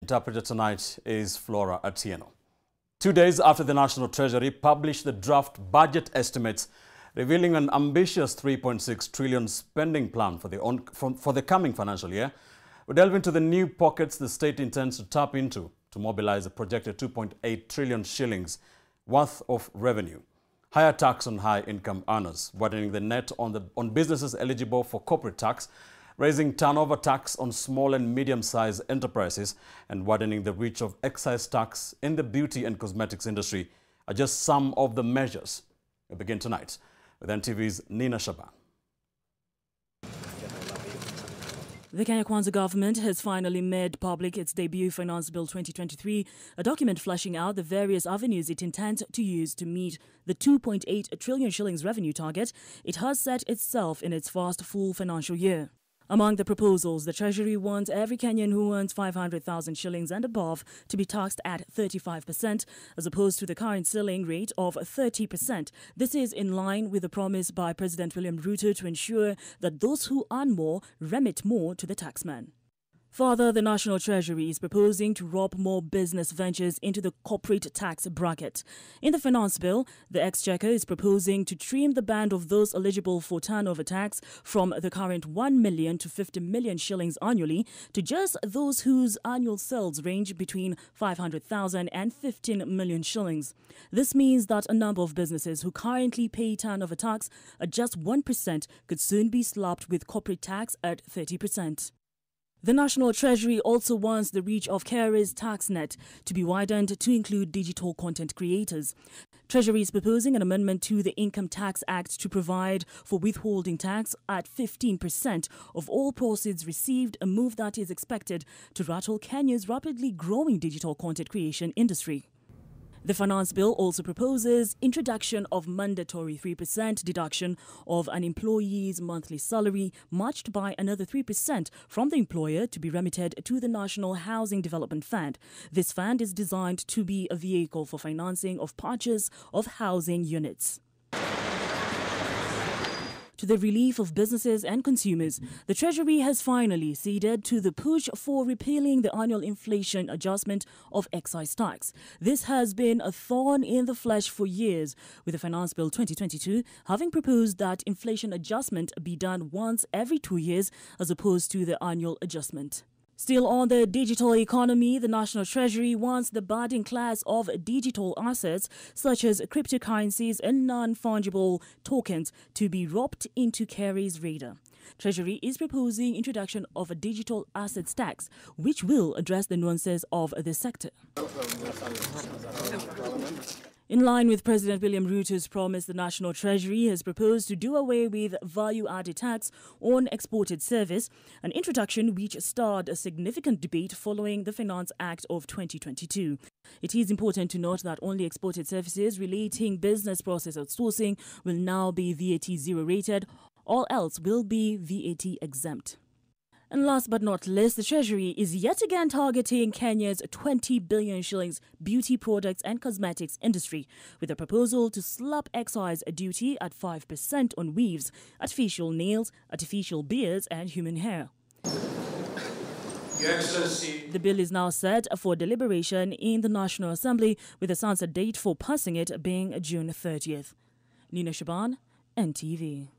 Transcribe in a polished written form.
Interpreter tonight is Flora Atieno. 2 days after the National Treasury published the draft budget estimates revealing an ambitious 3.6 trillion spending plan for the coming financial year, we delve into the new pockets the state intends to tap into to mobilize a projected 2.8 trillion shillings worth of revenue. Higher tax on high-income earners, widening the net on businesses eligible for corporate tax, raising turnover tax on small and medium-sized enterprises, and widening the reach of excise tax in the beauty and cosmetics industry are just some of the measures. We begin tonight with NTV's Nina Shaban. The Kenya Kwanza government has finally made public its debut Finance Bill 2023, a document fleshing out the various avenues it intends to use to meet the 2.8 trillion shillings revenue target it has set itself in its first full financial year. Among the proposals, the Treasury wants every Kenyan who earns 500,000 shillings and above to be taxed at 35%, as opposed to the current ceiling rate of 30%. This is in line with the promise by President William Ruto to ensure that those who earn more remit more to the taxman. Further, the National Treasury is proposing to rope more business ventures into the corporate tax bracket. In the Finance Bill, the Exchequer is proposing to trim the band of those eligible for turnover tax from the current 1 million to 50 million shillings annually to just those whose annual sales range between 500,000 and 15 million shillings. This means that a number of businesses who currently pay turnover tax at just 1% could soon be slapped with corporate tax at 30%. The National Treasury also wants the reach of KES tax net to be widened to include digital content creators. Treasury is proposing an amendment to the Income Tax Act to provide for withholding tax at 15% of all proceeds received, a move that is expected to rattle Kenya's rapidly growing digital content creation industry. The Finance Bill also proposes introduction of mandatory 3% deduction of an employee's monthly salary, matched by another 3% from the employer to be remitted to the National Housing Development Fund. This fund is designed to be a vehicle for financing of purchase of housing units. To the relief of businesses and consumers, the Treasury has finally ceded to the push for repealing the annual inflation adjustment of excise tax. This has been a thorn in the flesh for years, with the Finance Bill 2022 having proposed that inflation adjustment be done once every 2 years as opposed to the annual adjustment. Still on the digital economy, the National Treasury wants the budding class of digital assets such as cryptocurrencies and non-fungible tokens to be roped into KES radar. Treasury is proposing introduction of a digital assets tax, which will address the nuances of the sector. In line with President William Ruto's promise, the National Treasury has proposed to do away with value-added tax on exported service, an introduction which starred a significant debate following the Finance Act of 2022. It is important to note that only exported services relating business process outsourcing will now be VAT zero rated. All else will be VAT exempt. And last but not least, the Treasury is yet again targeting Kenya's 20 billion shillings beauty products and cosmetics industry, with a proposal to slap excise duty at 5% on weaves, artificial nails, artificial beards and human hair. Your Excellency. The bill is now set for deliberation in the National Assembly, with a sunset date for passing it being June 30th. Nina Shaban, NTV.